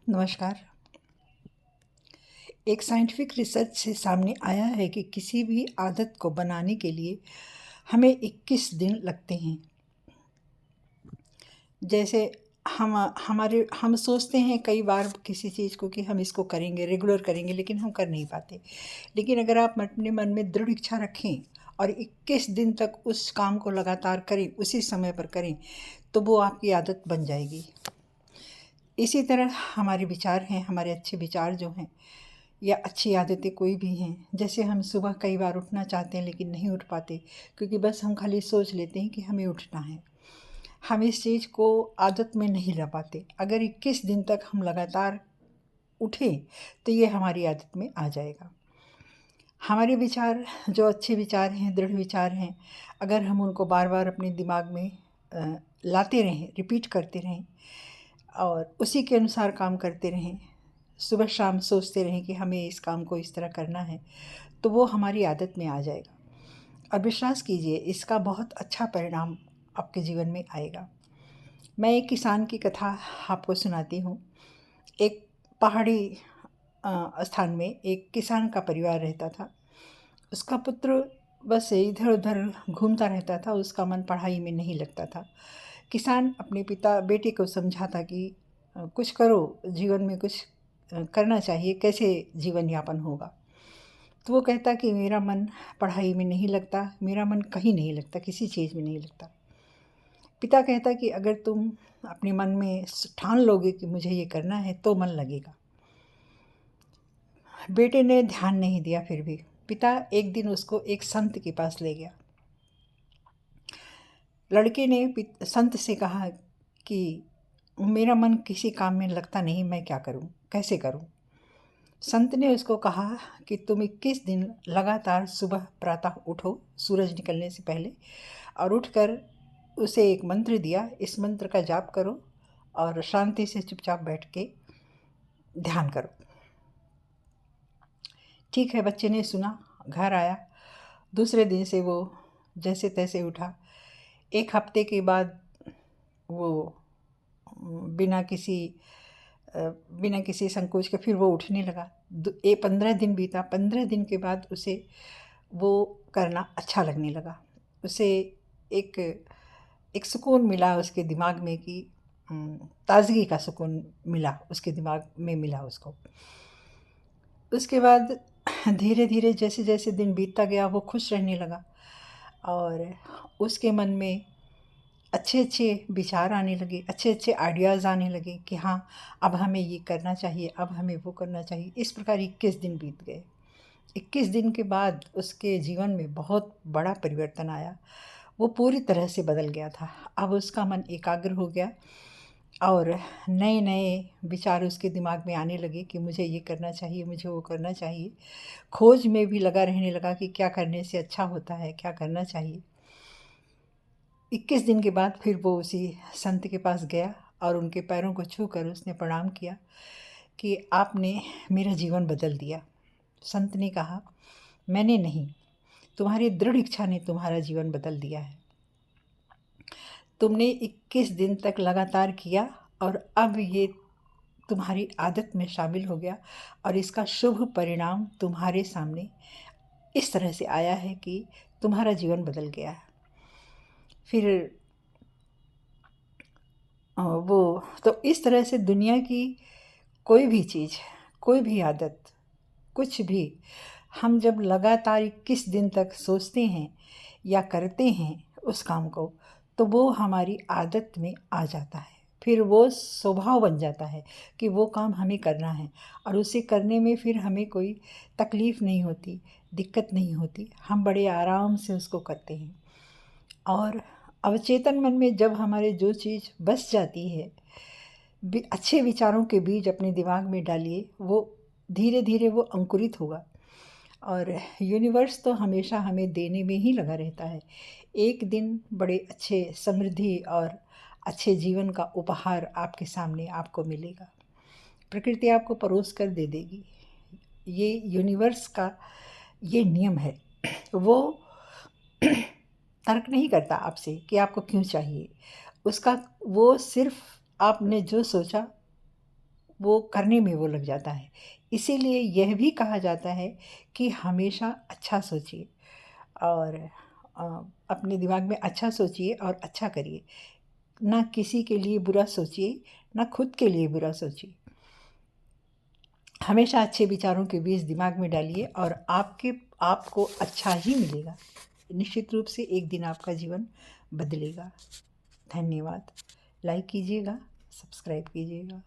नमस्कार। एक scientific research से सामने आया है कि किसी भी आदत को बनाने के लिए हमें 21 दिन लगते हैं। जैसे हम सोचते हैं कई बार किसी चीज़ को कि हम इसको करेंगे, रेगुलर करेंगे, लेकिन हम कर नहीं पाते। लेकिन अगर आप अपने मन में दृढ़ इच्छा रखें और 21 दिन तक उस काम को लगातार करें, उसी समय पर करें, तो वो आपकी आदत बन जाएगी। इसी तरह हमारे विचार हैं, हमारे अच्छे विचार जो हैं या अच्छी आदतें कोई भी हैं। जैसे हम सुबह कई बार उठना चाहते हैं लेकिन नहीं उठ पाते, क्योंकि बस हम खाली सोच लेते हैं कि हमें उठना है। हम इस चीज़ को आदत में नहीं ला पाते। अगर 21 दिन तक हम लगातार उठें तो ये हमारी आदत में आ जाएगा। हमारे विचार जो अच्छे विचार हैं, दृढ़ विचार हैं, अगर हम उनको बार बार अपने दिमाग में लाते रहें, रिपीट करते रहें और उसी के अनुसार काम करते रहें, सुबह शाम सोचते रहें कि हमें इस काम को इस तरह करना है, तो वो हमारी आदत में आ जाएगा। और विश्वास कीजिए, इसका बहुत अच्छा परिणाम आपके जीवन में आएगा। मैं एक किसान की कथा आपको सुनाती हूँ। एक पहाड़ी स्थान में एक किसान का परिवार रहता था। उसका पुत्र बस इधर उधर घूमता रहता था, उसका मन पढ़ाई में नहीं लगता था। किसान अपने पिता बेटे को समझाता कि कुछ करो, जीवन में कुछ करना चाहिए, कैसे जीवन यापन होगा। तो वो कहता कि मेरा मन पढ़ाई में नहीं लगता, मेरा मन कहीं नहीं लगता, किसी चीज़ में नहीं लगता। पिता कहता कि अगर तुम अपने मन में ठान लोगे कि मुझे ये करना है तो मन लगेगा। बेटे ने ध्यान नहीं दिया। फिर भी पिता एक दिन उसको एक संत के पास ले गया। लड़के ने संत से कहा कि मेरा मन किसी काम में लगता नहीं, मैं क्या करूं, कैसे करूं। संत ने उसको कहा कि तुम 21 दिन लगातार सुबह प्रातः उठो, सूरज निकलने से पहले, और उठकर उसे एक मंत्र दिया, इस मंत्र का जाप करो और शांति से चुपचाप बैठ के ध्यान करो। ठीक है, बच्चे ने सुना, घर आया। दूसरे दिन से वो जैसे तैसे उठा। एक हफ्ते के बाद वो बिना किसी बिना किसी संकोच के फिर वो उठने लगा। 15 दिन बीता। 15 दिन के बाद उसे वो करना अच्छा लगने लगा। उसे एक एक सुकून मिला उसके दिमाग में कि ताज़गी का सुकून मिला, उसके दिमाग में मिला उसको। उसके बाद धीरे धीरे जैसे जैसे दिन बीतता गया वो खुश रहने लगा और उसके मन में अच्छे अच्छे विचार आने लगे, अच्छे अच्छे आइडियाज़ आने लगे कि हाँ, अब हमें ये करना चाहिए, अब हमें वो करना चाहिए। इस प्रकार 21 दिन बीत गए। 21 दिन के बाद उसके जीवन में बहुत बड़ा परिवर्तन आया। वो पूरी तरह से बदल गया था। अब उसका मन एकाग्र हो गया और नए नए विचार उसके दिमाग में आने लगे कि मुझे ये करना चाहिए, मुझे वो करना चाहिए। खोज में भी लगा रहने लगा कि क्या करने से अच्छा होता है, क्या करना चाहिए। 21 दिन के बाद फिर वो उसी संत के पास गया और उनके पैरों को छूकर उसने प्रणाम किया कि आपने मेरा जीवन बदल दिया। संत ने कहा, मैंने नहीं, तुम्हारी दृढ़ इच्छा ने तुम्हारा जीवन बदल दिया है। तुमने 21 दिन तक लगातार किया और अब ये तुम्हारी आदत में शामिल हो गया और इसका शुभ परिणाम तुम्हारे सामने इस तरह से आया है कि तुम्हारा जीवन बदल गया है। फिर वो तो इस तरह से दुनिया की कोई भी चीज़, कोई भी आदत, कुछ भी हम जब लगातार 21 दिन तक सोचते हैं या करते हैं उस काम को, तो वो हमारी आदत में आ जाता है। फिर वो स्वभाव बन जाता है कि वो काम हमें करना है और उसे करने में फिर हमें कोई तकलीफ़ नहीं होती, दिक्कत नहीं होती। हम बड़े आराम से उसको करते हैं। और अवचेतन मन में जब हमारे जो चीज़ बस जाती है, अच्छे विचारों के बीज अपने दिमाग में डालिए, वो धीरे धीरे वो अंकुरित होगा और यूनिवर्स तो हमेशा हमें देने में ही लगा रहता है। एक दिन बड़े अच्छे समृद्धि और अच्छे जीवन का उपहार आपके सामने आपको मिलेगा। प्रकृति आपको परोस कर दे देगी। ये यूनिवर्स का ये नियम है। वो तर्क नहीं करता आपसे कि आपको क्यों चाहिए। उसका वो सिर्फ आपने जो सोचा वो करने में वो लग जाता है। इसीलिए यह भी कहा जाता है कि हमेशा अच्छा सोचिए और अ, अपने दिमाग में अच्छा सोचिए और अच्छा करिए। ना किसी के लिए बुरा सोचिए, ना खुद के लिए बुरा सोचिए। हमेशा अच्छे विचारों के बीज दिमाग में डालिए और आपको अच्छा ही मिलेगा। निश्चित रूप से एक दिन आपका जीवन बदलेगा। धन्यवाद। लाइक कीजिएगा, सब्सक्राइब कीजिएगा।